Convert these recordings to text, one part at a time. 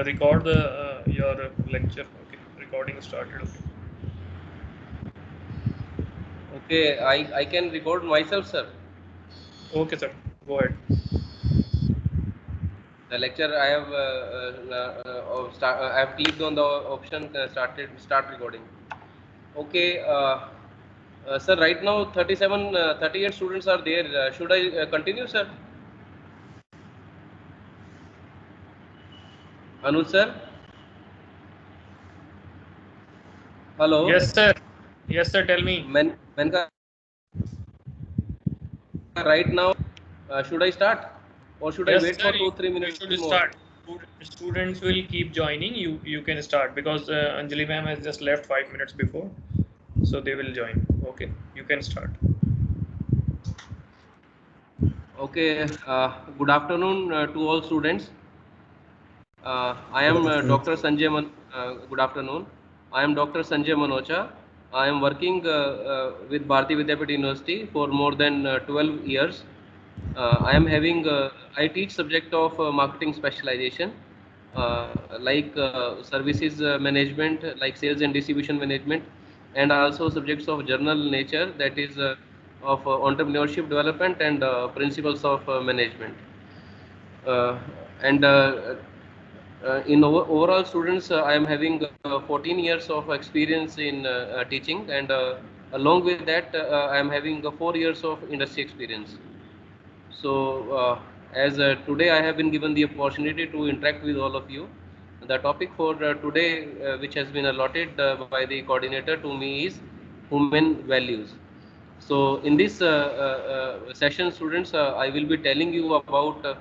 record the your lecture. Okay, recording started. Okay, I can record myself, sir. Okay, sir. Go ahead. The lecture I have I have clicked on the option start recording. Okay, sir. Right now 38 students are there. Should I continue, sir? Anuj sir. Hello. Yes, sir. Yes, sir. Tell me. Right now, should I start or should I Yes, wait sir. for 2-3 You minutes should more? start. Students will keep joining. You can start because Anjali ma'am has just left 5 minutes before, so they will join. Okay, you can start. Okay. Good afternoon to all students. I am Dr. Sanjay good afternoon. I am Dr. Sanjay Manocha. I am working with Bharati Vidyapeeth University for more than 12 years. I teach subject of marketing specialization, like services management, like sales and distribution management, and also subjects of general nature, that is of entrepreneurship development and principles of management. Uh, and in overall students, I am having 14 years of experience in teaching, and along with that, I am having 4 years of industry experience. So, as today I have been given the opportunity to interact with all of you. The topic for today, which has been allotted by the coordinator to me, is human values. So, in this session, students, I will be telling you about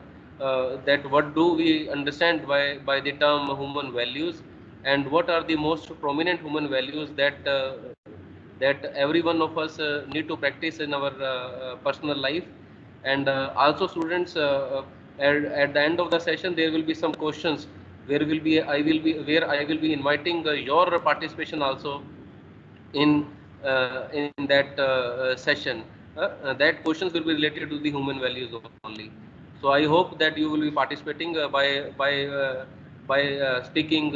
that what do we understand by the term human values, and what are the most prominent human values that every one of us need to practice in our personal life. And also students, at the end of the session there will be some questions where I will be inviting your participation also in that session. That questions will be related to the human values only. So I hope that you will be participating by speaking,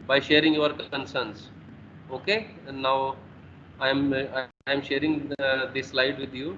by sharing your concerns. Okay, and now I am sharing this slide with you.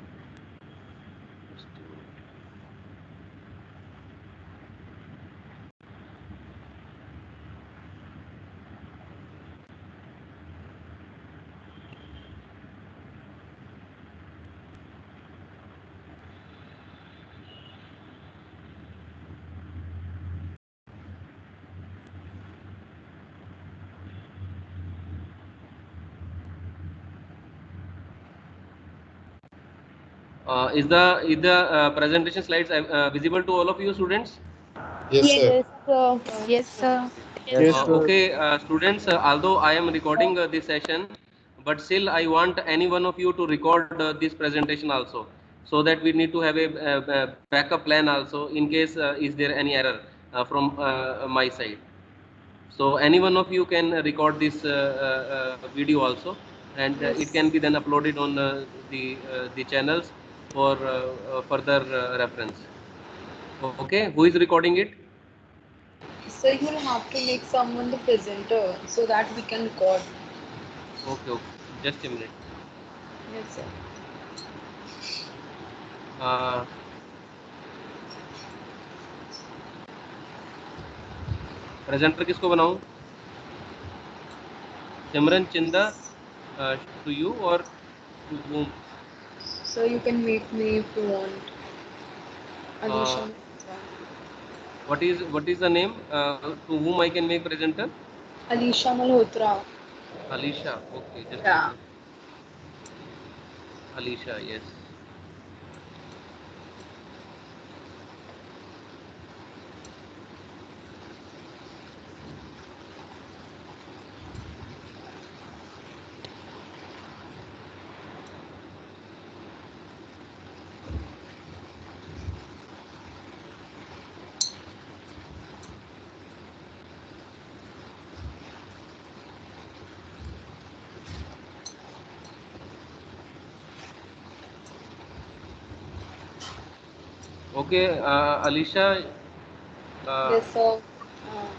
Is the presentation slides visible to all of you students? Yes, sir. Yes, sir. Yes, sir. Yes, sir. Okay, students, although I am recording this session, but still I want any one of you to record this presentation also, so that we need to have a backup plan also in case is there any error from my side. So any one of you can record this video also, and it can be then uploaded on the channels for further reference. Okay, who is recording it? So you'll have to make someone the presenter so that we can record. Okay, okay, just a minute. Yes, sir. Uh, presenter किसको बनाऊं? सिमरन Chinda, to you or to whom? So you can make me if you want. Alisha. What is the name to whom I can make presenter? Alisha Malhotra. Alisha. Okay, just a Yeah. minute. Alisha, yes. Okay, Alisha. Yes, sir.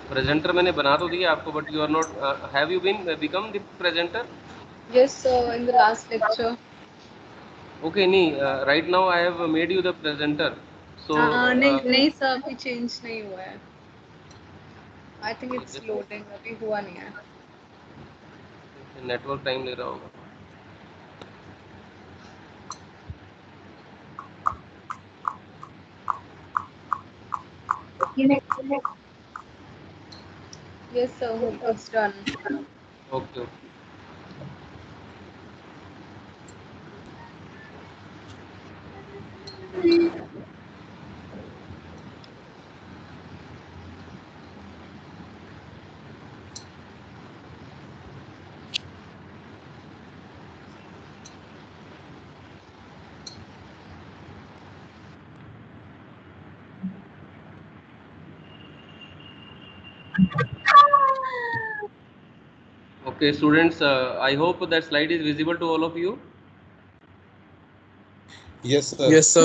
Presenter मैंने बना तो दिया आपको, but you are not, have you been become the presenter? Yes, in the last lecture. Okay, नहीं, right now I have made you the presenter, so नहीं sir, अभी change नहीं हुआ है. आई थिंक इट्स लोडिंग, अभी हुआ नहीं है. नेटवर्क टाइम ले रहा होगा. Yes sir, it's done. Okay. Okay, students, I hope that slide is visible to all of you. Yes, sir. Yes, sir.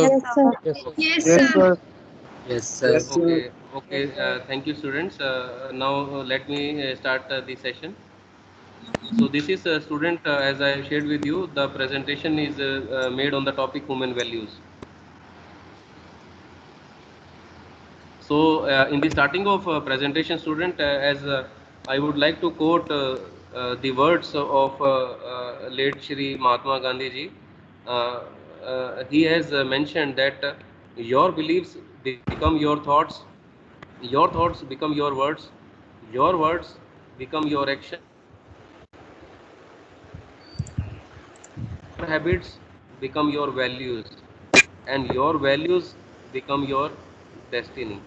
Yes sir. Yes, sir. Okay, okay. Thank you, students. Now let me start the session. So this is a student, as I shared with you, the presentation is made on the topic human values. So in the starting of presentation, student, as I would like to quote the words of late Shri Mahatma Gandhi ji. He has mentioned that your beliefs become your thoughts become your words become your action, your habits become your values, and your values become your destiny.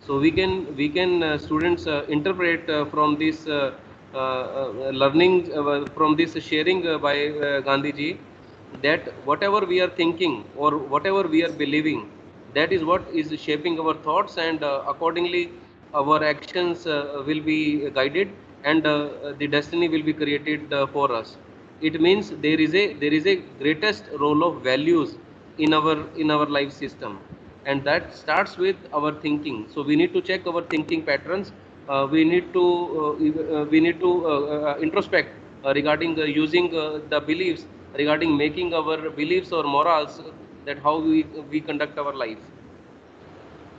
So we can students interpret from this learning from this sharing by Gandhi ji, that whatever we are thinking or whatever we are believing, that is what is shaping our thoughts, and accordingly our actions will be guided, and the destiny will be created for us. It means there is a greatest role of values in our life system, and that starts with our thinking. So we need to check our thinking patterns. We need to introspect regarding using the beliefs, regarding making our beliefs or morals, that how we conduct our life.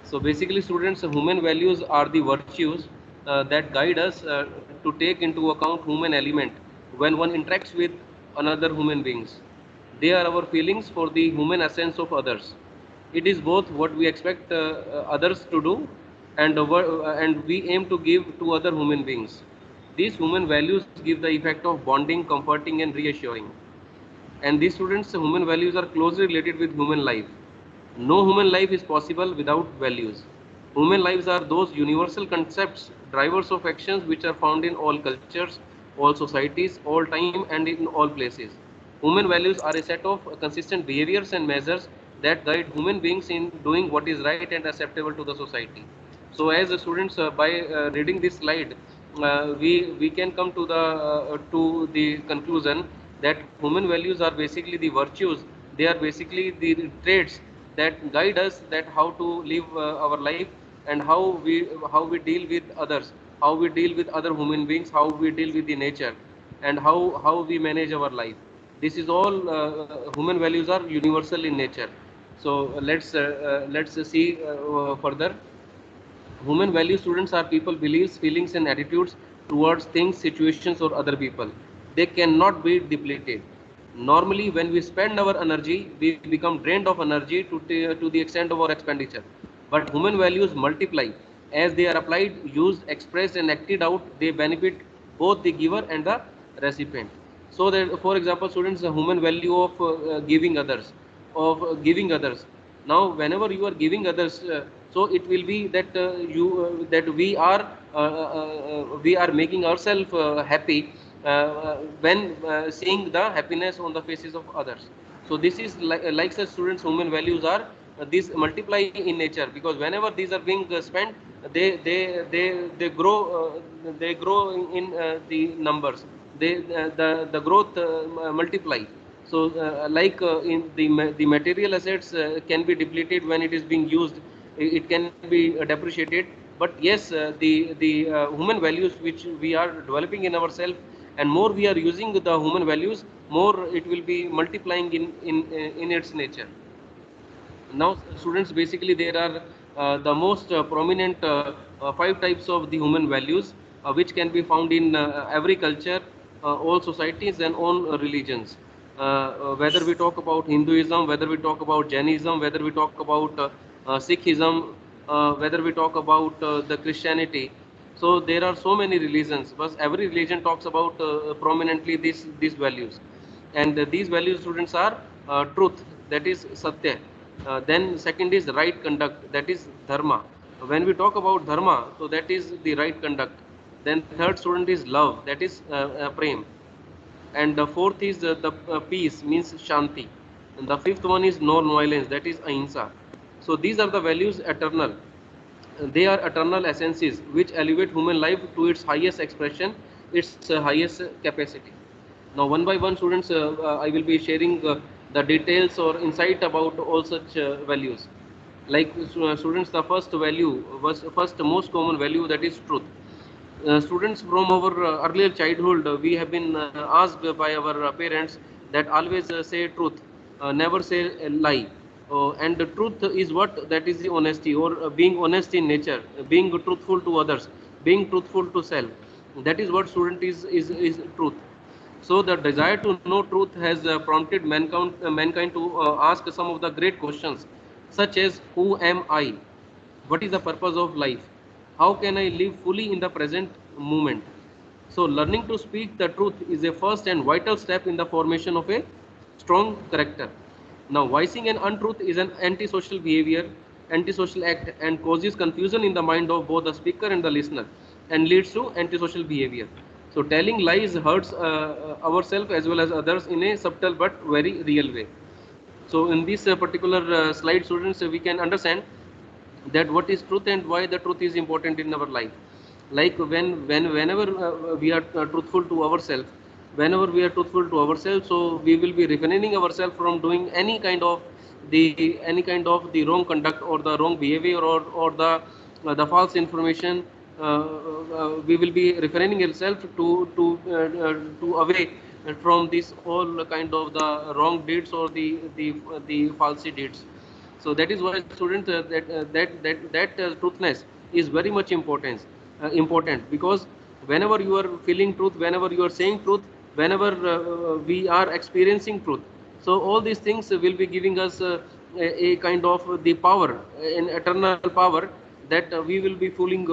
So basically, students, human values are the virtues that guide us to take into account human element when one interacts with another human beings. They are our feelings for the human essence of others. It is both what we expect others to do, and we aim to give to other human beings. These human values give the effect of bonding, comforting, and reassuring. And these students, human values are closely related with human life. No human life is possible without values. Human lives are those universal concepts, drivers of actions which are found in all cultures, all societies, all time, and in all places. Human values are a set of consistent behaviors and measures that guide human beings in doing what is right and acceptable to the society. So, as the students, by reading this slide, we can come to the conclusion that human values are basically the virtues. They are basically the traits that guide us, that how to live our life, and how we deal with others, how we deal with other human beings, how we deal with the nature, and how we manage our life. This is all, human values are universal in nature. So let's see further. Human value, students, are people beliefs, feelings, and attitudes towards things, situations, or other people. They cannot be depleted. Normally, when we spend our energy, we become drained of energy to the extent of our expenditure. But human values multiply as they are applied, used, expressed, and acted out. They benefit both the giver and the recipient. So that, for example, students, the human value of giving others. Now, whenever you are giving others, so it will be that that we are making ourselves happy when seeing the happiness on the faces of others. So this is like such students, human values are these multiply in nature, because whenever these are being spent, they grow in the numbers. The growth multiply. So like in the material assets can be depleted when it is being used. It can be depreciated, But yes, the human values which we are developing in ourselves, and more we are using the human values, more it will be multiplying in its nature. Now, students, basically there are the most prominent 5 types of the human values, which can be found in every culture, all societies and all religions. Whether we talk about Hinduism, whether we talk about Jainism, whether we talk about Sikhism, whether we talk about the Christianity. So there are so many religions, but every religion talks about prominently these values. And these values, students, are truth, that is satya. Then second is right conduct, that is dharma. When we talk about dharma, so that is the right conduct. Then third, student, is love, that is prem. And the fourth is the peace, means shanti. And the fifth one is non-violence, that is ahimsa. So these are the values eternal. They are eternal essences which elevate human life to its highest expression, its highest capacity. Now, one by one, students, I will be sharing the details or insight about all such values. Like students, the first value was first most common value, that is truth. Students, from our earlier childhood, we have been asked by our parents that always say truth, never say a lie. And the truth is what? That is the honesty, or being honest in nature, being truthful to others, being truthful to self. That is what student is truth. So the desire to know truth has prompted mankind to ask some of the great questions, such as who am I? What is the purpose of life? How can I live fully in the present moment? So learning to speak the truth is a first and vital step in the formation of a strong character. Now, voicing an untruth is an antisocial behavior, antisocial act, and causes confusion in the mind of both the speaker and the listener, and leads to antisocial behavior. So telling lies hurts ourselves as well as others in a subtle but very real way. So in this particular slide, students, we can understand that what is truth and why the truth is important in our life. Like whenever we are truthful to ourselves, whenever we are truthful to ourselves, so we will be refraining ourselves from doing any kind of the wrong conduct or the wrong behavior, or the false information. We will be refraining ourselves to away from this all kind of the wrong deeds or the falsy deeds. So that is why, students, that truthness is very much important, because whenever you are feeling truth, whenever you are saying truth, whenever we are experiencing truth, so all these things will be giving us a kind of the power, an eternal power, that we will be feeling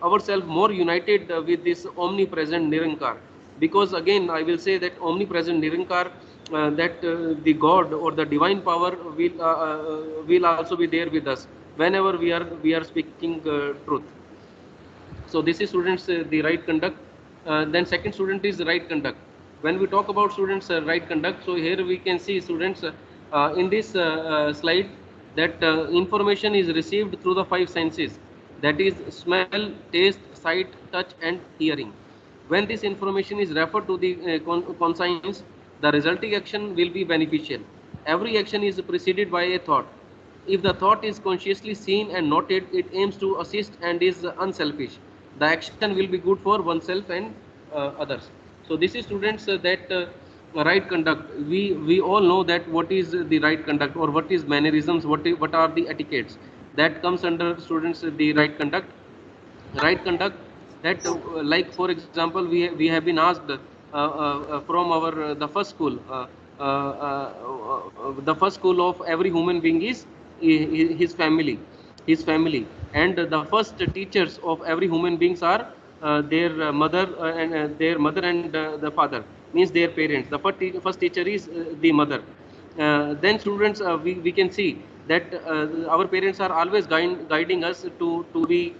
ourselves more united with this omnipresent Nirankar. Because again, I will say that omnipresent Nirankar, that the God or the divine power will also be there with us whenever we are speaking truth. So this is, students, the right conduct. Then second, student, is right conduct. When we talk about, students, right conduct, so here we can see, students, in this slide, that information is received through the 5 senses, that is smell, taste, sight, touch and hearing. When this information is referred to the conscience, the resulting action will be beneficial. Every action is preceded by a thought. If the thought is consciously seen and noted, it aims to assist and is unselfish. The action will be good for oneself and others. So this is, students, that right conduct. We all know that what is the right conduct, or what is mannerisms, what are the etiquettes that comes under, students, the right conduct. Right conduct, that like for example, we have been asked from our the first school, the first school of every human being is his family, and the first teachers of every human beings are their mother and their mother and the father, means their parents. The first teacher is the mother. Then, students, we can see that our parents are always guiding us to be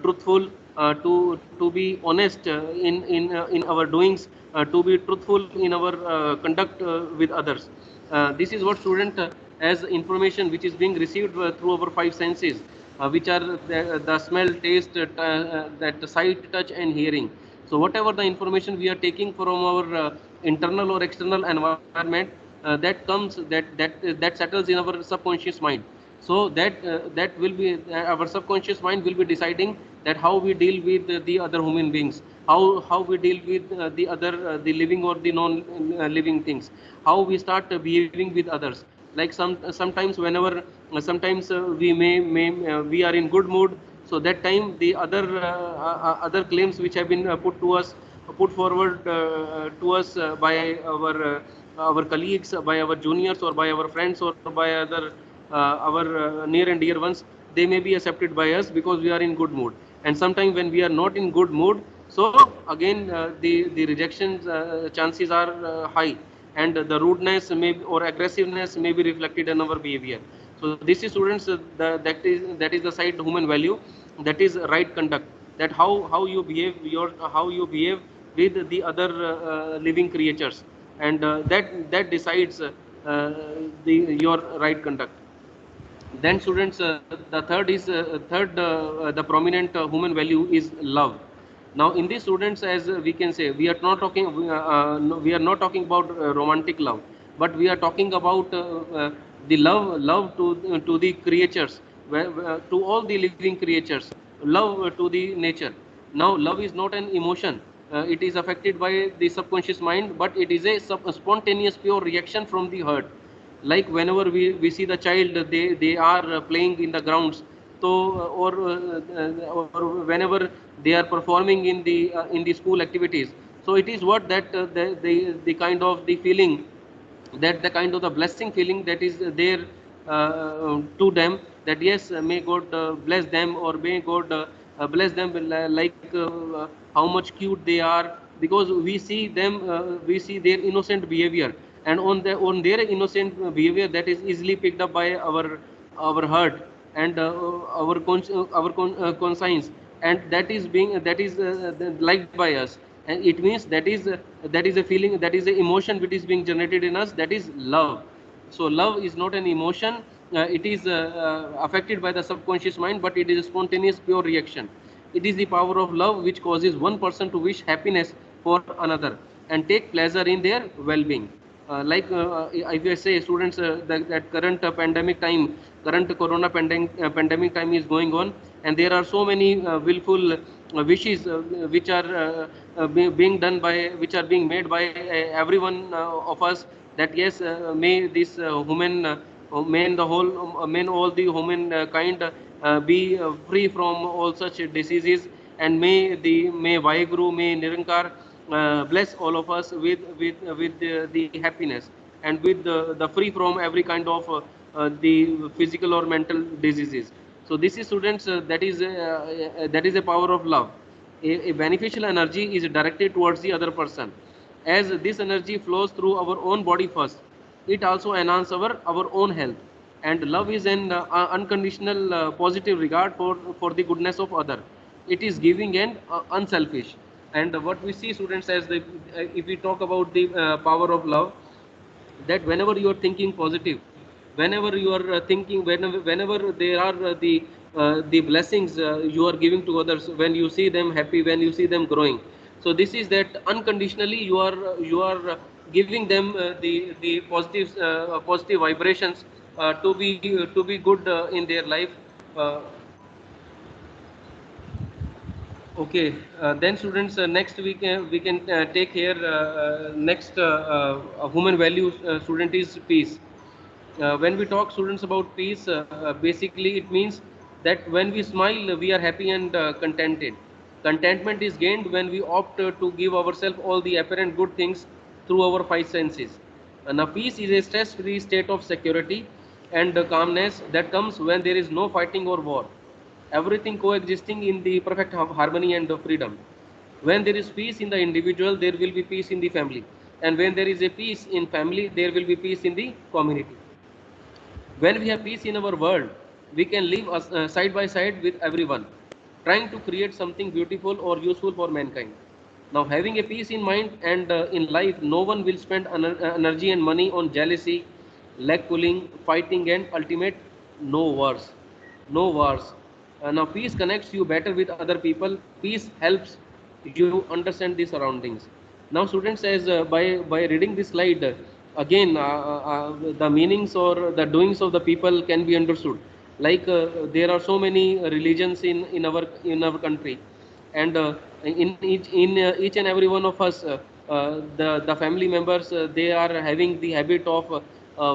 truthful, to be honest in our doings, to be truthful in our conduct with others. This is what, student, as information which is being received through our 5 senses, which are the smell, taste, that sight, touch and hearing. So whatever the information we are taking from our internal or external environment, that settles in our subconscious mind. So that will be our subconscious mind will be deciding that how we deal with the other human beings, how we deal with the other the living or the non living things, how we start behaving with others. Like sometimes whenever sometimes we are in good mood, so that time the other claims which have been put forward to us by our colleagues, by our juniors, or by our friends, or by other our near and dear ones, they may be accepted by us because we are in good mood. And sometimes when we are not in good mood, so again the rejection chances are high, and the rudeness may or aggressiveness may be reflected in our behavior. So this is students that is the side human value, that is right conduct, that how you behave how you behave with the other living creatures, and that decides the your right conduct. Then students, the prominent human value is love. Now in these students, as we can say, we are not talking no, we are not talking about romantic love, but we are talking about the love to the creatures, to all the living creatures, love to the nature. Now love is not an emotion, it is affected by the subconscious mind, but it is a spontaneous pure reaction from the heart. Like whenever we see the child, they are playing in the grounds, so or whenever they are performing in the school activities, so it is what that the kind of the feeling, that the kind of the blessing feeling that is there to them, that yes, may God bless them, or may God bless them like how much cute they are, because we see them, we see their innocent behavior, and on their innocent behavior, that is easily picked up by our heart, and conscience, and that is liked by us, and it means that is a feeling, that is an emotion which is being generated in us, that is love. So love is not an emotion, it is affected by the subconscious mind, but it is a spontaneous pure reaction. It is the power of love which causes one person to wish happiness for another and take pleasure in their well-being. If I say students, that current pandemic time, current corona pandemic time is going on, and there are so many willful wishes which are being done by, which are being made by everyone of us, that yes, may this human may the whole may all the human kind be free from all such diseases, and may Vaheguru, may Nirankar bless all of us with the happiness, and with the free from every kind of the physical or mental diseases. So this is students, that is a power of love. A beneficial energy is directed towards the other person. As this energy flows through our own body first, it also enhances our own health. And love is an unconditional positive regard for the goodness of other. It is giving and unselfish. And what we see students, as if we talk about the power of love, that whenever you are thinking positive, whenever you are thinking, whenever there are the blessings you are giving to others, when you see them happy, when you see them growing, so this is that unconditionally you are giving them the positive vibrations to be good in their life. uh, Okay, then students, next we can take here next human value student is peace. When we talk students about peace, basically it means that when we smile, we are happy and contented. Contentment is gained when we opt to give ourselves all the apparent good things through our five senses. Now, peace is a stress-free state of security and calmness that comes when there is no fighting or war, everything coexisting in the perfect harmony and freedom. When there is peace in the individual, there will be peace in the family. And when there is a peace in family, there will be peace in the community. When we have peace in our world, we can live side by side with everyone, trying to create something beautiful or useful for mankind. Now, having a peace in mind and in life, no one will spend energy and money on jealousy, leg pulling, fighting, and ultimate no wars. No wars. Now, peace connects you better with other people. Peace helps you understand the surroundings. Now, students, as by reading this slide, again, the meanings or the doings of the people can be understood. Like there are so many religions in our country, and in each and every one of us, the family members, they are having the habit of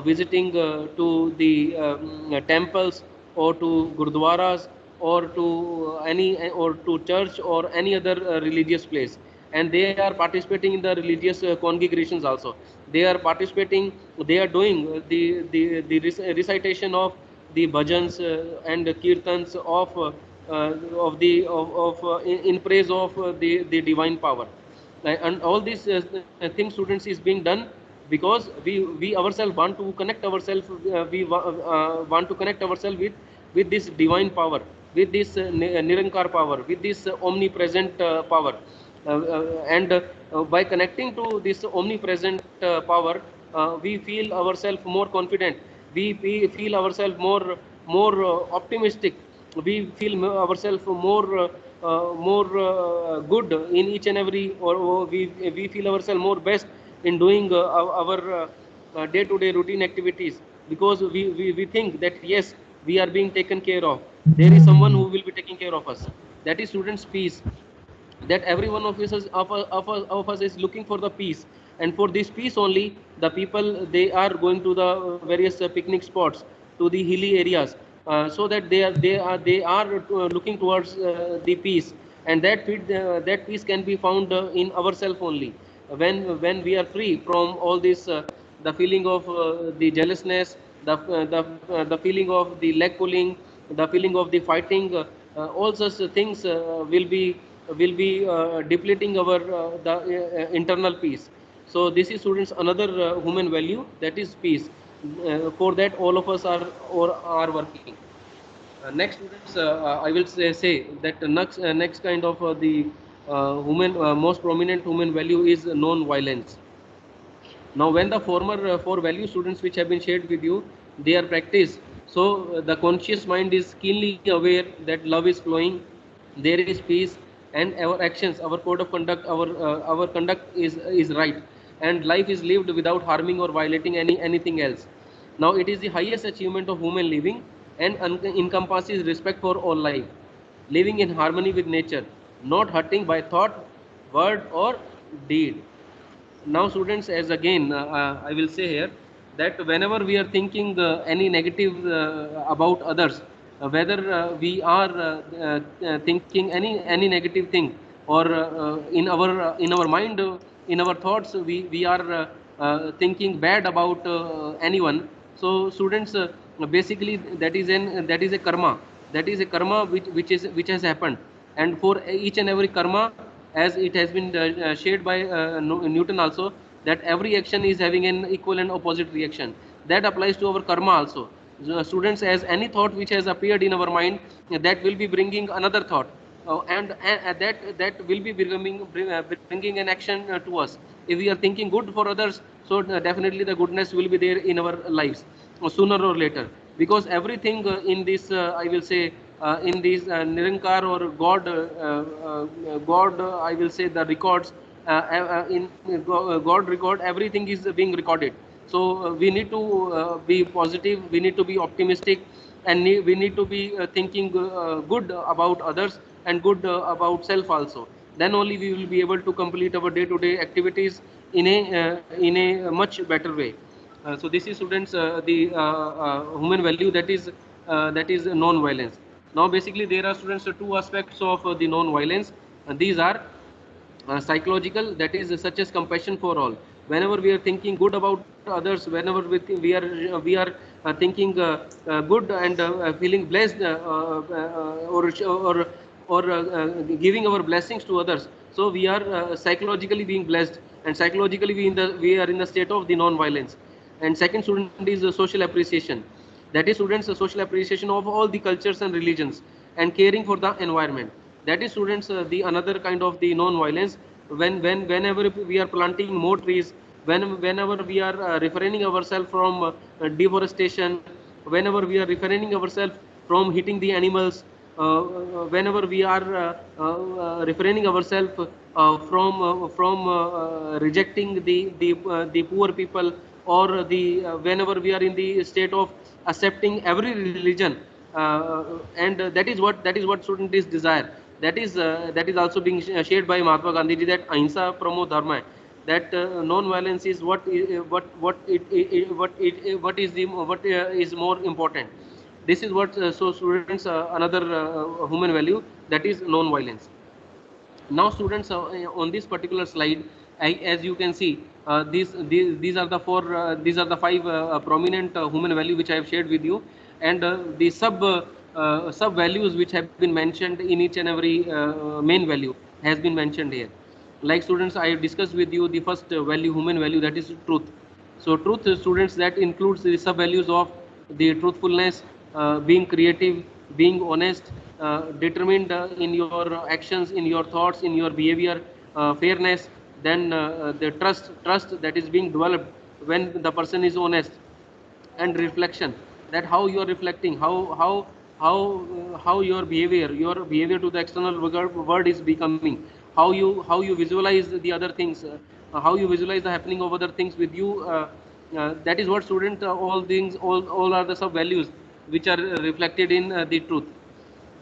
visiting to the temples, or to gurdwaras, or to any or to church, or any other religious place, and they are participating in the religious congregations also. They are participating, they are doing recitation of the bhajans and kirtans of the of in praise of the divine power. And all these things, students, is being done because we ourselves want to connect ourselves, want to connect ourselves with this divine power, with this nirankar power, with this omnipresent power. And by connecting to this omnipresent power, we feel ourselves more confident, we feel ourselves more optimistic, we feel ourselves more good in each and every, or we feel ourselves more best in doing our day-to-day routine activities, because we think that yes, we are being taken care of, there is someone who will be taking care of us. That is students peace, that every one of us is looking for the peace. And for this peace only, the people, they are going to the various picnic spots, to the hilly areas, so that they are looking towards the peace. And that peace can be found in ourselves only, when we are free from all this, the feeling of the jealousness, the feeling of the leg pulling, the feeling of the fighting, all such things will be depleting our internal peace. So this is, students, another human value, that is peace. For that, all of us are working. Next, students, I will say that the next kind of the human most prominent human value is non-violence. Now, when the former four value, students, which have been shared with you, they are practiced, so the conscious mind is keenly aware that love is flowing, there is peace, and our actions, our code of conduct, our conduct is right, and life is lived without harming or violating anything else. Now, it is the highest achievement of human living, and encompasses respect for all life, living in harmony with nature, not hurting by thought, word, or deed. Now, students, as again I will say here, that whenever we are thinking any negative about others, whether we are thinking any negative thing, or in our mind, in our thoughts, we are thinking bad about anyone. So, students, basically, that is a karma, which has happened. And for each and every karma, as it has been shared by Newton also, that every action is having an equal and opposite reaction. That applies to our karma also. So, students, as any thought which has appeared in our mind, that will be bringing another thought, and that will be bringing an action to us. If we are thinking good for others, so definitely the goodness will be there in our lives, sooner or later, because everything in this, I will say, in this Nirankar or God, I will say, the records, in God record, everything is being recorded. So we need to be positive, we need to be optimistic, and we need to be thinking good about others, and good about self also. Then only we will be able to complete our day-to-day activities in a much better way. So this is, students, the human value, that is non-violence. Now, basically, there are, students, two aspects of the non-violence. These are psychological, that is such as compassion for all. Whenever we are thinking good about others, whenever we are thinking good, and feeling blessed, or giving our blessings to others, so we are psychologically being blessed, and psychologically we are in the state of the non-violence. And second, student, is social appreciation. That is, students, social appreciation of all the cultures and religions, and caring for the environment. That is, students, the another kind of the non-violence. Whenever we are planting more trees, whenever we are refraining ourselves from deforestation, whenever we are refraining ourselves from hitting the animals, whenever we are refraining ourselves from rejecting the poor people, or the whenever we are in the state of accepting every religion, and that is what student is desire. That is also being shared by Mahatma Gandhi ji, that ahimsa pramo dharma hai, that non-violence is what is the what is more important. This is what so students another human value, that is non-violence. Now students, on this particular slide, as you can see, these are the these are the five prominent human value which I have shared with you, and the sub values which have been mentioned in each and every main value has been mentioned here. Like students, I have discussed with you the first value, human value, that is truth. So truth, students, that includes the sub values of the truthfulness, being creative, being honest, determined in your actions, in your thoughts, in your behavior, fairness. Then the trust that is being developed when the person is honest, and reflection, that how you are reflecting, how your behavior to the external world is becoming, how you visualize the other things, how you visualize the happening of other things with you. That is what student, all things, all are the sub values which are reflected in the truth.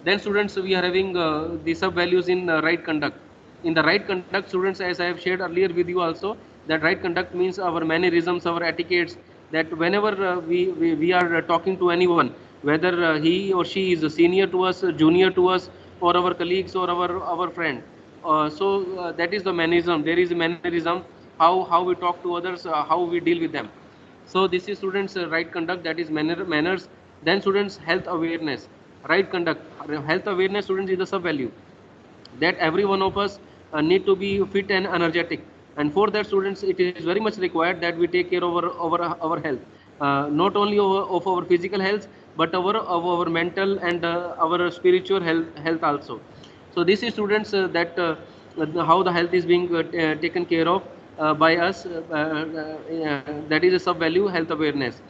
Then students, we are having the sub values in right conduct. In the right conduct, students, as I have shared earlier with you also, that right conduct means our mannerisms, our etiquettes, that whenever we are talking to anyone, whether he or she is a senior to us, junior to us, or our colleagues, or our friend. That is the mannerism. There is a mannerism, how we talk to others, how we deal with them. So this is students right conduct, that is manners. Then students, health awareness, right conduct, health awareness, students, is the sub value, that every one of us need to be fit and energetic, and for that students, it is very much required that we take care of our health, not only of our physical health, but of our mental and our spiritual health also. So this is students, that how the health is being taken care of by us, that is a sub value, health awareness.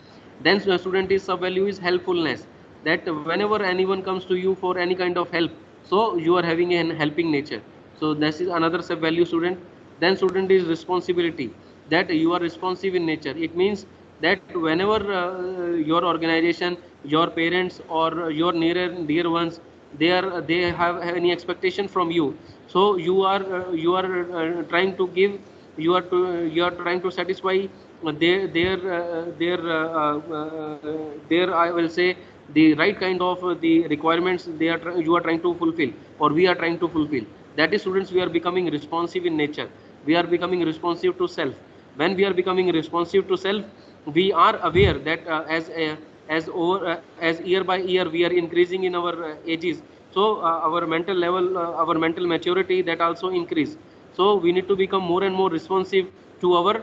Then student is sub value is helpfulness, that whenever anyone comes to you for any kind of help, so you are having a helping nature. So this is another sub value, student. Then student is responsibility, that you are responsive in nature. It means that whenever your organization, your parents, or your near and dear ones, they have any expectation from you, so you are trying to give, you are trying to satisfy their, I will say, the right kind of the requirements you are trying to fulfill, or we are trying to fulfill. That is students, we are becoming responsive in nature. We are becoming responsive to self. When we are becoming responsive to self, we are aware that as year by year we are increasing in our ages, so our mental level, our mental maturity, that also increase. So we need to become more and more responsive to our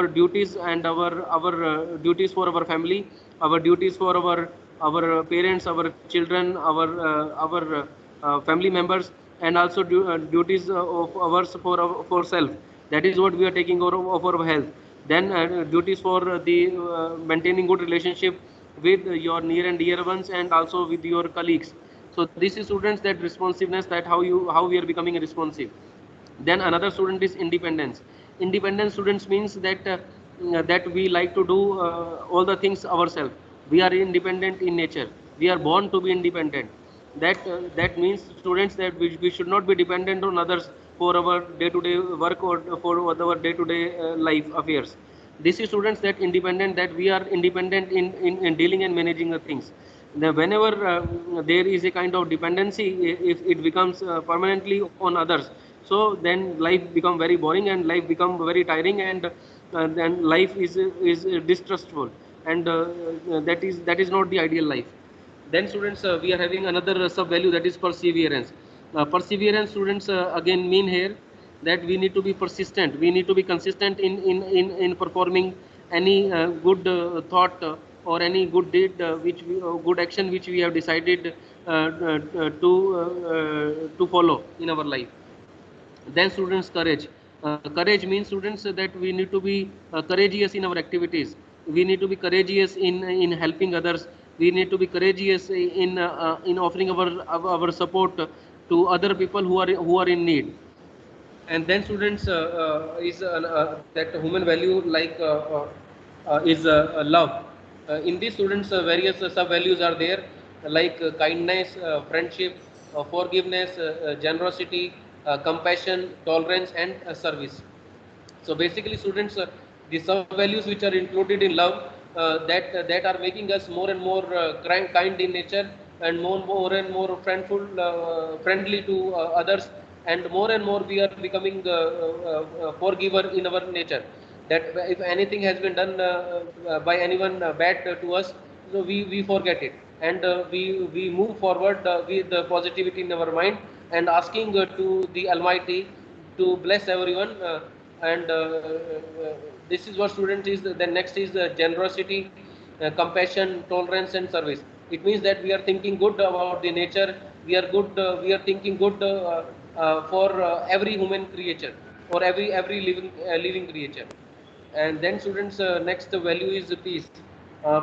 duties, and our duties for our family, our duties for our parents, our children, our family members, and also duties of ours for self. That is what we are taking over of our health. Then duties for the maintaining good relationship with your near and dear ones, and also with your colleagues. So this is students, that responsiveness, that how we are becoming responsive. Then another student is independence. Independent students means that that we like to do all the things ourselves. We are independent in nature. We are born to be independent. That means students, that we should not be dependent on others for our day-to-day work, or for our day-to-day life affairs. This is students, that independent, that we are independent in dealing and managing the things. Whenever there is a kind of dependency, if it becomes permanently on others, so then life become very boring, and life become very tiring, and then life is distrustful, and that is not the ideal life. Then students, we are having another sub value, that is perseverance. Perseverance, students, again mean here that we need to be persistent, we need to be consistent in performing any good thought, or any good deed, good action which we have decided to follow in our life. Then students, courage. Courage means, students, that we need to be courageous in our activities. We need to be courageous in helping others. We need to be courageous in offering our support to other people who are in need. And then students, is that human value, like is love. In these students, various sub values are there. like kindness, friendship, forgiveness, generosity, compassion, tolerance, and service. So basically, students, the sub values which are included in love, that are making us more and more kind in nature, and more and more friendly to others, and more we are becoming forgiver in our nature. That if anything has been done by anyone bad to us, so we forget it, and we move forward with the positivity in our mind, and asking to the Almighty to bless everyone. And This is what student is. Then next is generosity, compassion, tolerance, and service. It means that we are thinking good about the nature. We are thinking good for every human creature, or every living creature. And then students, next value is peace.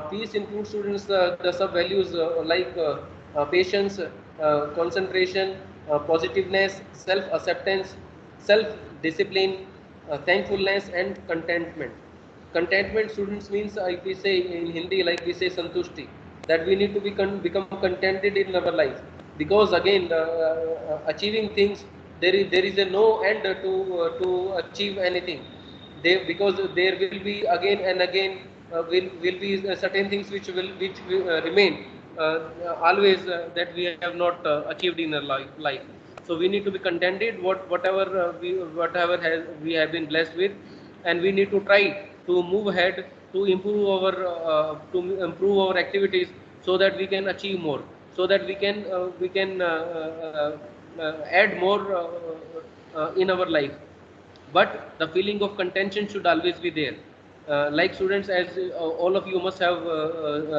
Peace includes, students, the sub values like patience, concentration, positiveness, self acceptance, self discipline, thankfulness, and contentment. Contentment, students, means, if we say in Hindi, like we say santushti, that we need to become contented in our life, because again, achieving things, there is a no end to achieve anything. Because there will be again and again, will be certain things which will remain always, that we have not achieved in our life. So we need to be contented whatever we have been blessed with, and we need to try to move ahead, to improve our activities, so that we can achieve more, so that we can add more in our life. But the feeling of contention should always be there. Like students, as all of you must have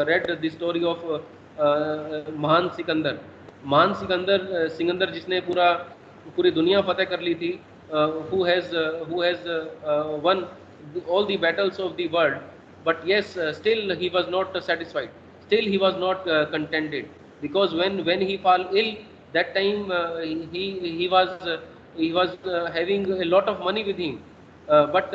read the story of महान सिकंदर. महान सिकंदर, सिकंदर जिसने पूरी दुनिया फतेह कर ली थी, who has won all the battles of the world. But yes, still he was not satisfied, still he was not contented, because when he fall ill, that time he was having a lot of money with him, but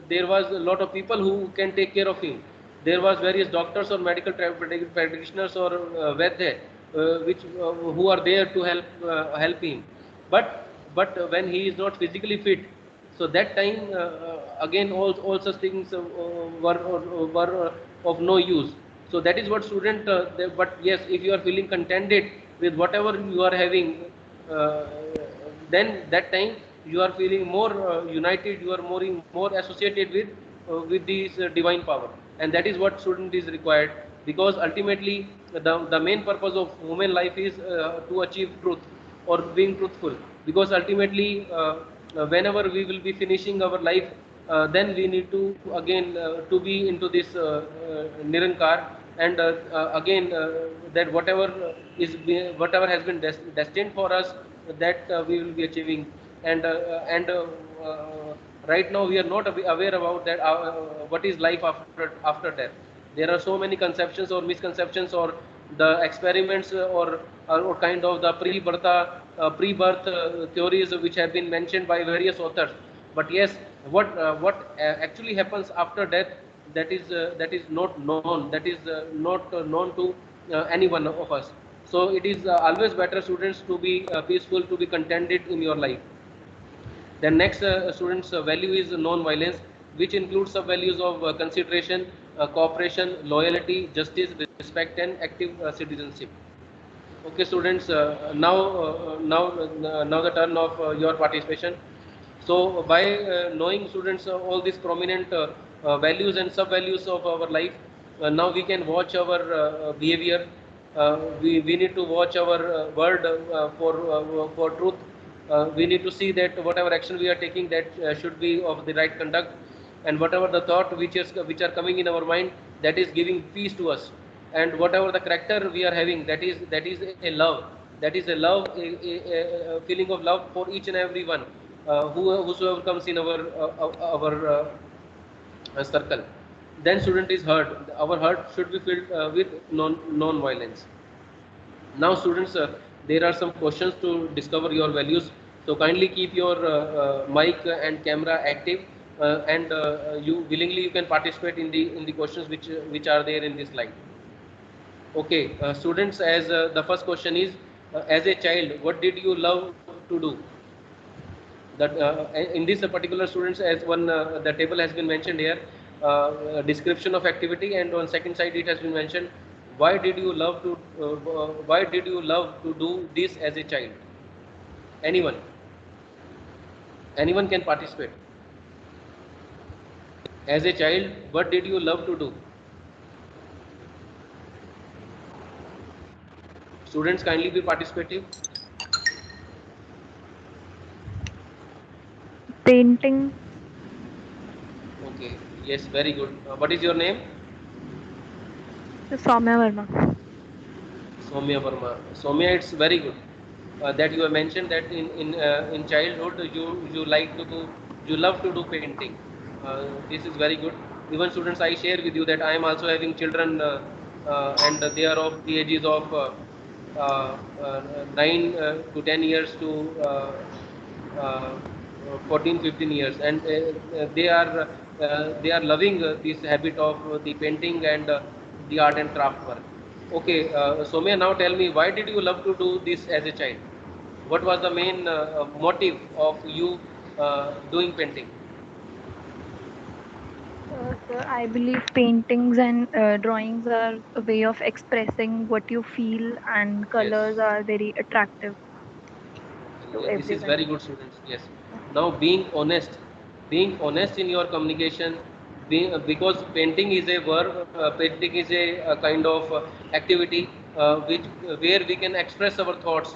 there was a lot of people who can take care of him. There was various doctors or medical practitioners or Vaidya, who are there to help him. But when he is not physically fit, so that time, again, all such things were of no use. So that is what student. But yes, if you are feeling contented with whatever you are having, uh, then that time you are feeling more united. You are more associated with this divine power, and that is what student is required. Because ultimately, the main purpose of human life is to achieve truth, or being truthful. Because ultimately, whenever we will be finishing our life, then we need to again to be into this Nirankar, and again, that whatever has been destined for us, that we will be achieving. And right now we are not aware about that, what is life after death. There are so many conceptions or misconceptions, or the experiments, or kind of the pre-birth theories which have been mentioned by various authors. But yes, what actually happens after death, that is not known, that is not known to any one of us. So it is always better, students, to be peaceful, to be contented in your life. Then next, students, value is non-violence, which includes sub values of consideration, cooperation, loyalty, justice, respect, and active citizenship. Okay, students. Now the turn of your participation. So by knowing, students, all these prominent values and sub values of our life, now we can watch our behavior. We need to watch our word for truth. We need to see that whatever action we are taking, that should be of the right conduct, and whatever the thought which are coming in our mind, that is giving peace to us. And whatever the character we are having, that is a love, a feeling of love for each and every one, whosoever comes in our circle. Then student is heart. Our heart should be filled with non-violence. Now students, there are some questions to discover your values. So kindly keep your mic and camera active, and you willingly you can participate in the questions which are there in this slide. Okay, students, as the first question is, as a child, what did you love to do? That in this particular students, as one the table has been mentioned here, description of activity, and on second side it has been mentioned why did you love to why did you love to do this as a child? Anyone can participate. As a child, what did you love to do? Students, kindly be participative. Painting. Okay, yes, very good. What is your name? Soumya Verma. Soumya Verma. Soumya, it's very good that you have mentioned that in childhood you like to you love to do painting. This is very good. Even students, I share with you that I am also having children, and they are of the ages of 9 to 10 years to 14 15 years, and they are loving this habit of the painting and the art and craft work. Okay, Soumya, now tell me, why did you love to do this as a child? What was the main motive of you doing painting? Sir, I believe paintings and drawings are a way of expressing what you feel, and Yes. colors are very attractive to Yeah, this is everyone. very good, students. Yes. Now, being honest in your communication, because painting is a verb, painting is a kind of activity which where we can express our thoughts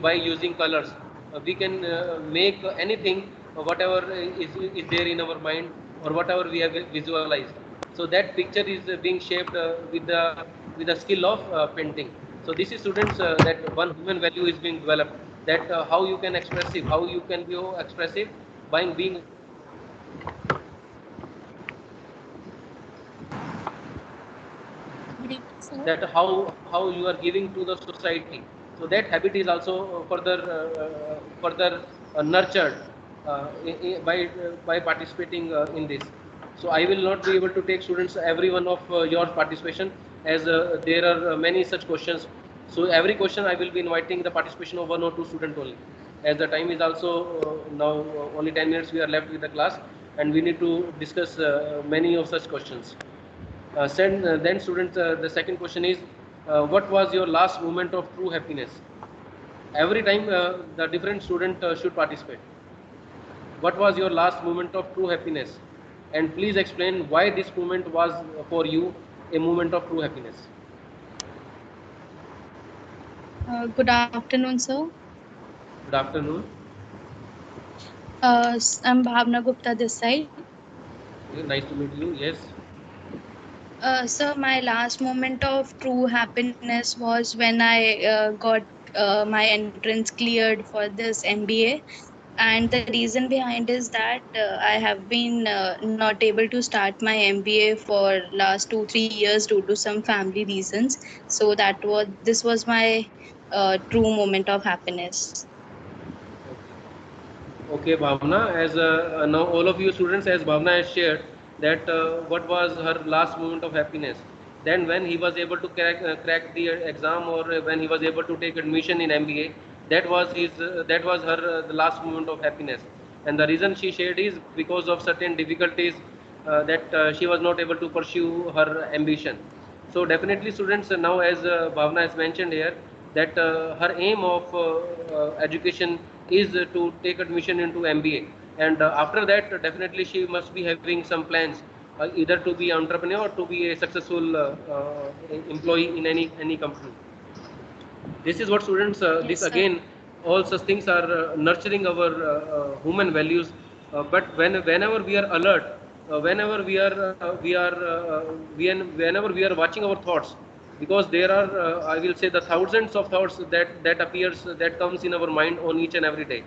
by using colors. We can make anything, whatever is there in our mind or whatever we have visualized. So that picture is being shaped with the skill of painting. So this is, students, that one human value is being developed, that how you can expressive, how you can be expressive by being, Good evening, sir. that how you are giving to the society. So that habit is also further nurtured by participating in this. So I will not be able to take, students, every one of your participation, as there are many such questions. So every question I will be inviting the participation of one or two students only, as the time is also now only 10 minutes we are left with the class, and we need to discuss many of such questions. Then, students, the second question is, what was your last moment of true happiness? Every time the different student should participate. What was your last moment of true happiness? And please explain why this moment was for you a moment of true happiness. Good afternoon, sir. Good afternoon. I'm Bhavna Gupta this side. Okay, nice to meet you. Yes. So my last moment of true happiness was when I got my entrance cleared for this MBA. And the reason behind is that I have been not able to start my MBA for last 2 3 years due to some family reasons. So this was my true moment of happiness. Okay, Bhavna, as now all of you students, as Bhavna has shared, that what was her last moment of happiness. Then when he was able to crack the exam, or when he was able to take admission in MBA, that was her the last moment of happiness. And the reason she shared is because of certain difficulties that she was not able to pursue her ambition. So definitely, students, now as Bhavna has mentioned here, that her aim of education is to take admission into MBA, and after that, definitely she must be having some plans, either to be entrepreneur or to be a successful employee in any company. This is what, students. Yes, This sir. again, all such things are nurturing our human values. But whenever we are alert, whenever whenever we are watching our thoughts, because there are, I will say, the thousands of thoughts that comes in our mind on each and every day,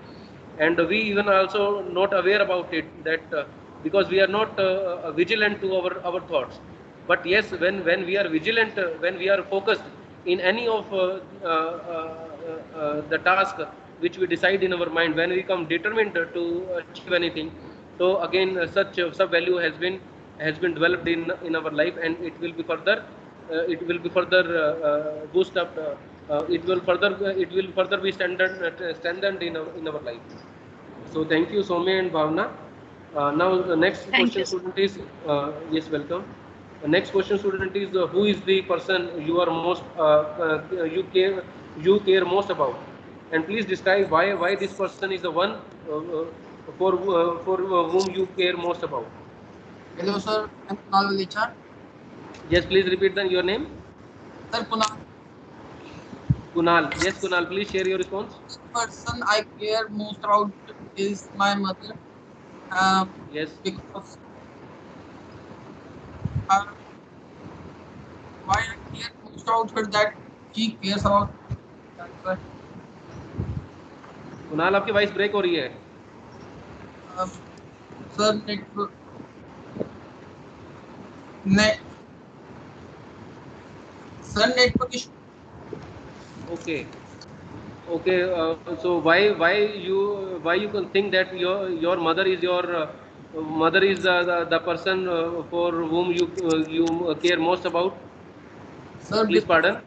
and we even also not aware about it, that because we are not vigilant to our thoughts. But yes, when we are vigilant, when we are focused in any of the task which we decide in our mind, when we become determined to achieve anything, so again such sub value has been developed in our life, and it will be further it will be further boost up. It will further be strengthened in our life. So thank you, Soumya and Bhavna. Now the next Thank question you. student is yes, welcome. The next question student is who is the person you are most you care most about, and please describe why this person is the one for whom you care most about. Hello, sir. I'm Kunal Valicha. Yes, please repeat your name. Sir, Kunal, Kunal. Yes, Kunal. Please share your response. the person I care most about is my mother. Yes. Because uh, why I care most about her that she cares about me. That's why. Kunal आपकी voice break हो रही है. Um, sir, net, sir, network issue. Okay. Okay. So why you can think that your mother is the person for whom you care most about? Sir, Please pardon.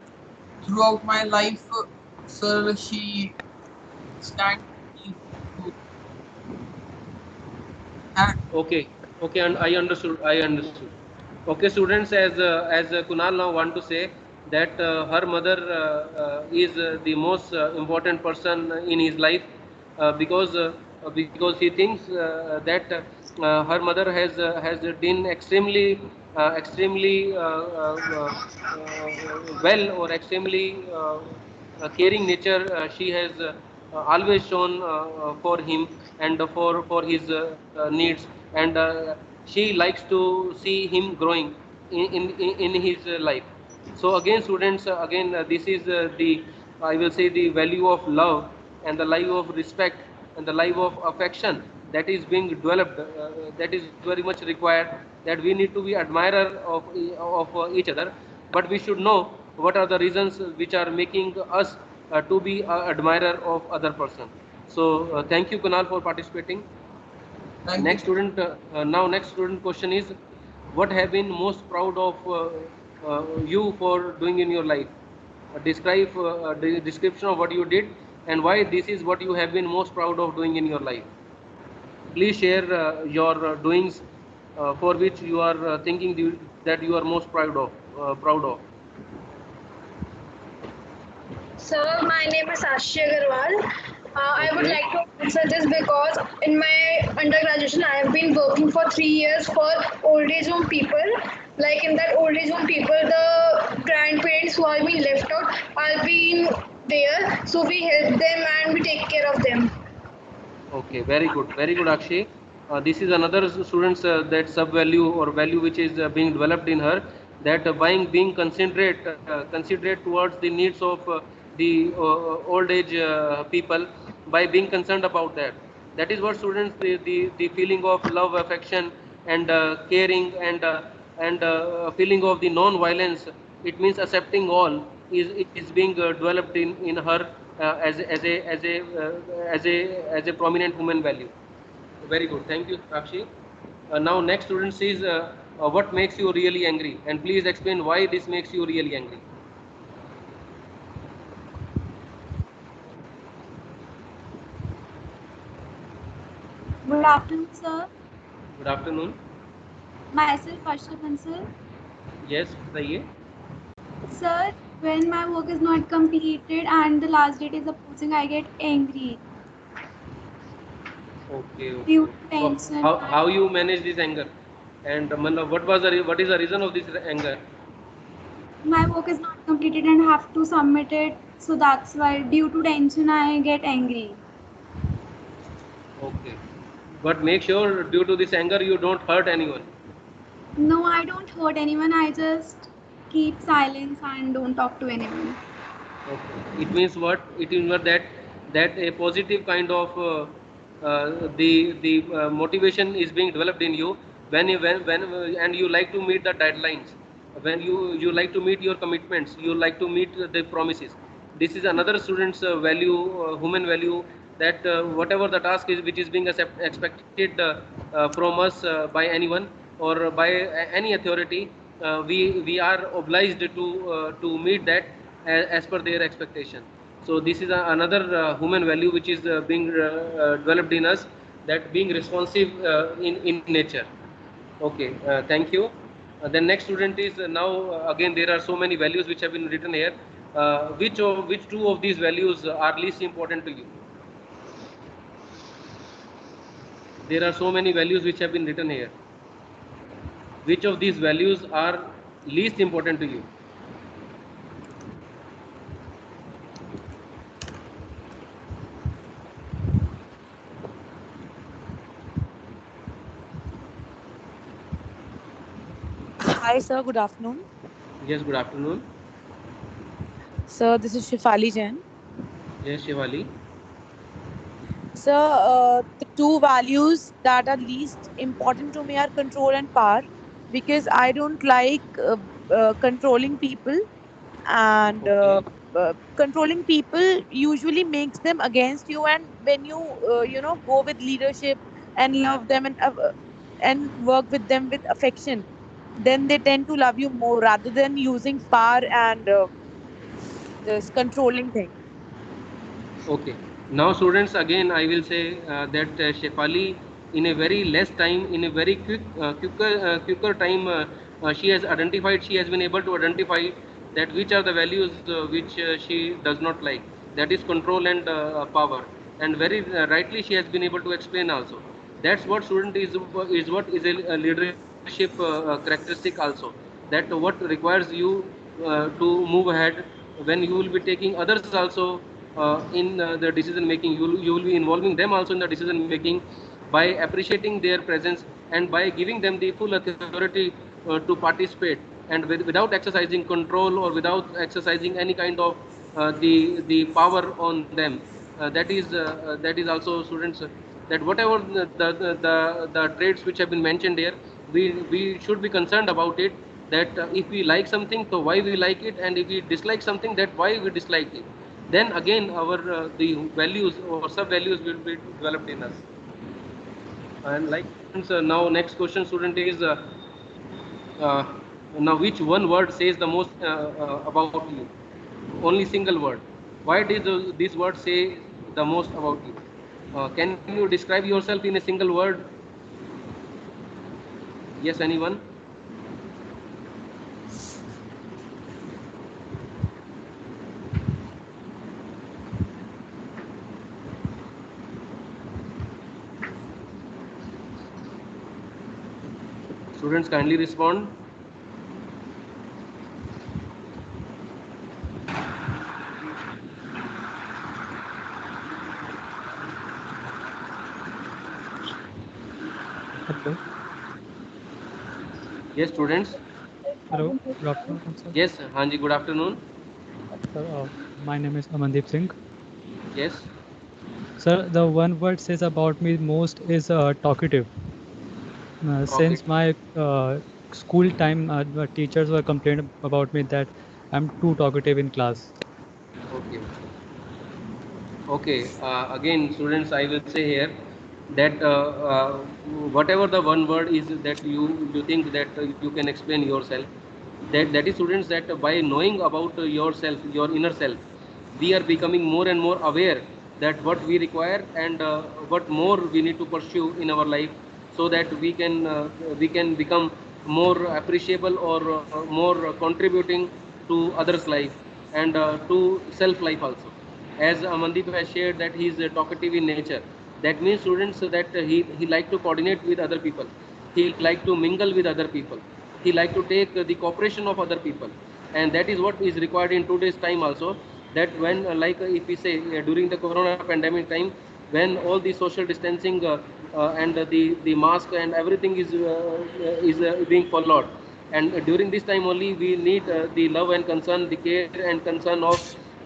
throughout my life, sir, she stands with me. And Okay. Okay. And I understood. I understood. Okay, students, as Kunal now want to say that her mother is the most important person in his life because he thinks that her mother has been extremely well or extremely caring nature she has always shown for him and for his needs, and she likes to see him growing in his life. So again students, again this is the I will say the value of love and the life of respect and the life of affection that is being developed, that is very much required, that we need to be admirer of each other, but we should know what are the reasons which are making us to be admirer of other person. So thank you Kunal for participating. thank Next you. student, now next student question is, what have been most proud of you for doing in your life? Describe the description of what you did and why this is what you have been most proud of doing in your life. Please share your doings for which you are thinking that you are most proud of. Proud of. Sir, my name is Ashi Agarwal. I would Okay. like to answer this because in my undergraduation, I have been working for 3 years for old age home people. Like in that old age home people, the grandparents who are being left out are being there. So we help them and we take care of them. Okay, very good, Akshay. This is another students that sub value or value which is being developed in her, that being considerate towards the needs of the old age people by being concerned about that. That is what students the feeling of love, affection, and caring and feeling of the non-violence. It means accepting all is being developed in her as a prominent human value. Very good. Thank you, Akshi. Now, next student says, what makes you really angry? And please explain why this makes you really angry. Good afternoon, sir. Good afternoon. Myself, Arsha Bansal. Yes, बताइए. Sir, when my work is not completed and the last date is approaching, I get angry Okay, due okay. to So tension. how you manage this anger? And what is the reason of this anger? My work is not completed and have to submit it. So that's why, due to tension, I get angry. Okay. But make sure due to this anger you don't hurt anyone. No, I don't hurt anyone. I just keep silence and don't talk to anyone. Okay. It means what? It means what that a positive kind of the motivation is being developed in you when and you like to meet the deadlines, when you like to meet your commitments, you like to meet the promises. This is another student's value, human value, that whatever the task is which is being expected from us by anyone or by any authority, we are obliged to meet that as per their expectation. So this is another human value which is being developed in us, that being responsive in nature. Okay, thank you. The next student is now again there are so many values which have been written here. Which two of these values are least important to you? There are so many values which have been written here. Which of these values are least important to you? Hi, sir. Good afternoon. Yes, good afternoon. Sir, this is Shifali Jain. Yes, Shivali. Sir, the two values that are least important to me are control and power, because I don't like controlling people, and Okay. controlling people usually makes them against you. And when you go with leadership and love them, and work with them with affection, then they tend to love you more rather than using power and this controlling thing. Okay. Now, students, again, I will say that Shefali, in a very less time, in a very quicker time, she has identified, she has been able to identify that which are the values which she does not like. That is control and power. And very rightly, she has been able to explain also. That's what student is what is a leadership characteristic also. That what requires you to move ahead when you will be taking others also in the decision making. You will be involving them also in the decision making by appreciating their presence and by giving them the full authority to participate, and without exercising control or without exercising any kind of the power on them. That is also students that whatever the traits which have been mentioned here, we should be concerned about it, that if we like something, so why we like it, and if we dislike something, that why we dislike it. Then again our the values or sub values will be developed in us. And like students, now next question student is uh, now which one word says the most about you? Only single word. Why did this word say the most about you? Can you describe yourself in a single word? Yes, anyone? Students, kindly respond. Hello. Yes, students. Hello. Good afternoon, sir. Yes, Hanji, good afternoon. Sir, my name is Amandeep Singh. Yes. Sir, the one word says about me most is talkative. Okay. Since my school time, the teachers were complaining about me that I'm too talkative in class. Okay. Okay. Again, students, I will say here that whatever the one word is that you think that you can explain yourself, that is students, that by knowing about yourself, your inner self, we are becoming more and more aware that what we require and what more we need to pursue in our life, so that we can become more appreciable or more contributing to others life and to self life also. As Amandeep has shared that he is talkative in nature, that means students that he like to coordinate with other people, he like to mingle with other people, he like to take the cooperation of other people, and that is what is required in today's time also. That when if we say during the corona pandemic time, when all the social distancing and the mask and everything is being followed, and during this time only we need the love and concern, the care and concern of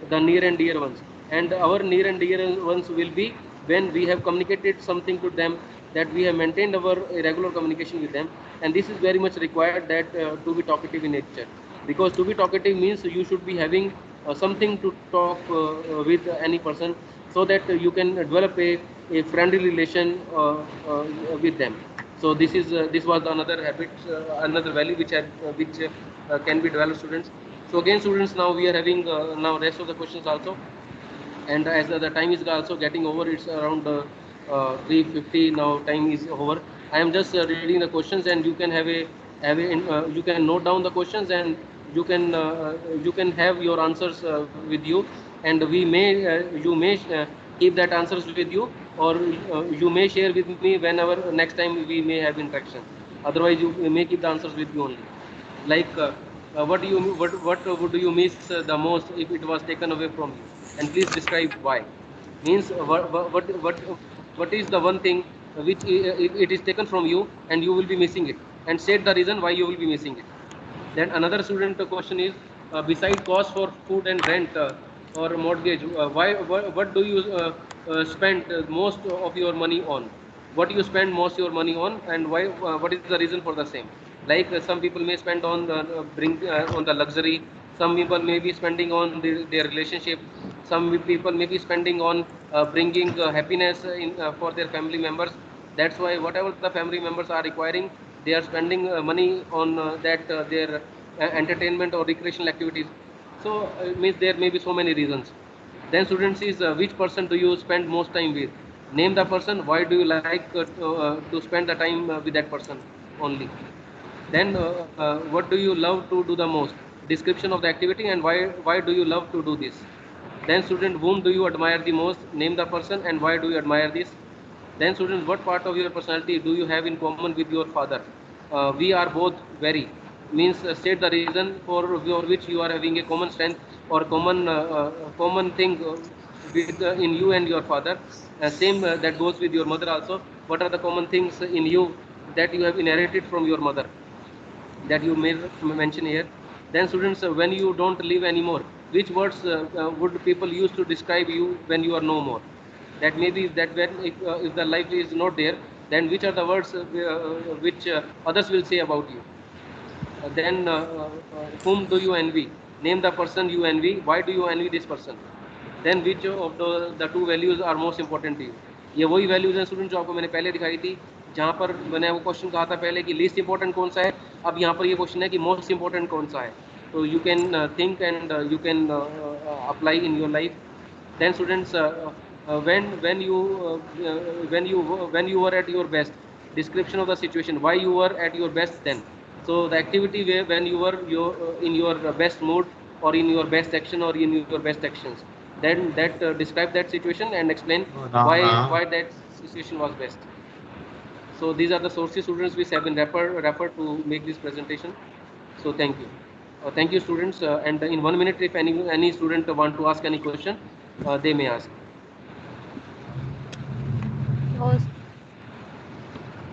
the near and dear ones. And our near and dear ones will be when we have communicated something to them, that we have maintained our regular communication with them. And this is very much required, that to be talkative in nature, because to be talkative means you should be having something to talk with any person, so that you can develop a friendly relation with them. So this was another habit, another value which can be developed students. So again students, now we are having now rest of the questions also, and as the time is also getting over, it's around 3:50 now, time is over. I am just reading the questions, and you can you can note down the questions, and you can have your answers with you, and you may keep that answers with you, or you may share with me whenever next time we may have interaction. Otherwise you may keep the answers with you only. Like what would you miss the most if it was taken away from you, and please describe why. Means what is the one thing which it is taken from you and you will be missing it, and state the reason why you will be missing it. Then another student question is, beside cost for food and rent or mortgage, what do you spend most of your money on? What do you spend most your money on, and why? What is the reason for the same? Like some people may spend on on the luxury. Some people may be spending on their relationship. Some people may be spending on bringing happiness for their family members. That's why whatever the family members are requiring, they are spending money on their entertainment or recreational activities. So means there may be so many reasons. Then students is, which person do you spend most time with? Name the person. Why do you like to spend the time with that person only? Then what do you love to do the most? Description of the activity, and why do you love to do this? Then student, whom do you admire the most? Name the person, and why do you admire this? Then students, what part of your personality do you have in common with your father? We are both very. Means state the reason for which you are having a common strength or common thing in you and your father. Same that goes with your mother also. What are the common things in you that you have inherited from your mother, that you may mention here? Then students, when you don't live anymore, which words would people use to describe you when you are no more? That maybe that when if the life is not there, then which are the words which others will say about you? Then whom do you envy? Name the person you envy. Why do you envy this person? Then which of the two values are most important to you? ये वही values हैं student जो आपको मैंने पहले दिखाई थी, जहाँ पर मैंने वो क्वेश्चन कहा था पहले कि लीस्ट इंपॉर्टेंट कौन सा है, अब यहाँ पर ये क्वेश्चन है कि मोस्ट इंपॉर्टेंट कौन सा है. तो you can think and you can apply in your life. Then students, when you were at your best, description of the situation, why you were at your best then. So the activity where when you were in your best mood, or in your best action, or in your best actions, then that describe that situation and explain why that situation was best. So these are the sources students which have been referred to make this presentation. So thank you. Thank you students, and in 1 minute if any student want to ask any question, they may ask.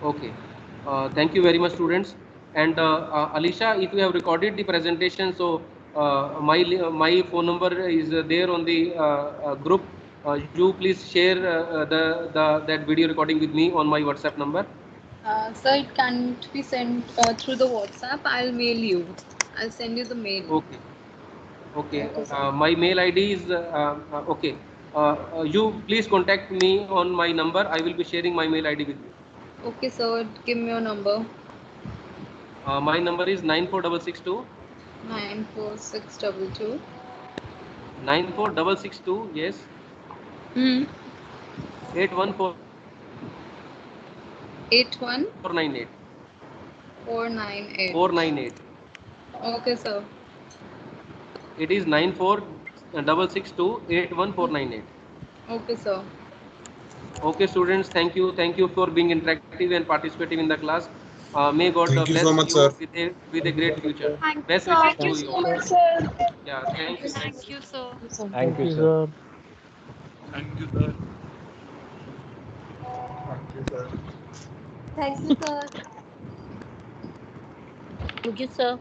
Okay. Thank you very much students. And Alisha, if you have recorded the presentation, so my phone number is there on the group. You please share that video recording with me on my WhatsApp number. Sir, it can't be sent through the WhatsApp. I'll mail you. I'll send you the mail. Okay. Okay. My mail ID is okay. You please contact me on my number. I will be sharing my mail ID with you. Okay, sir. Give me your number. My number is 94662. 94622. 94662. Yes. 814. 81 498. 498. 498. Okay, sir. It is 94662 81498. Okay, sir. Okay, students. Thank you. Thank you for being interactive and participating in the class. May God Thank you bless so much, you sir. with a great future. Thank Best you, wishes sir. to you. Sir. Yeah. Thank you. Thank you, sir. Thank you, sir. Thank you, sir. Thank you, sir. Thank you, sir.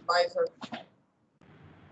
Bye, sir.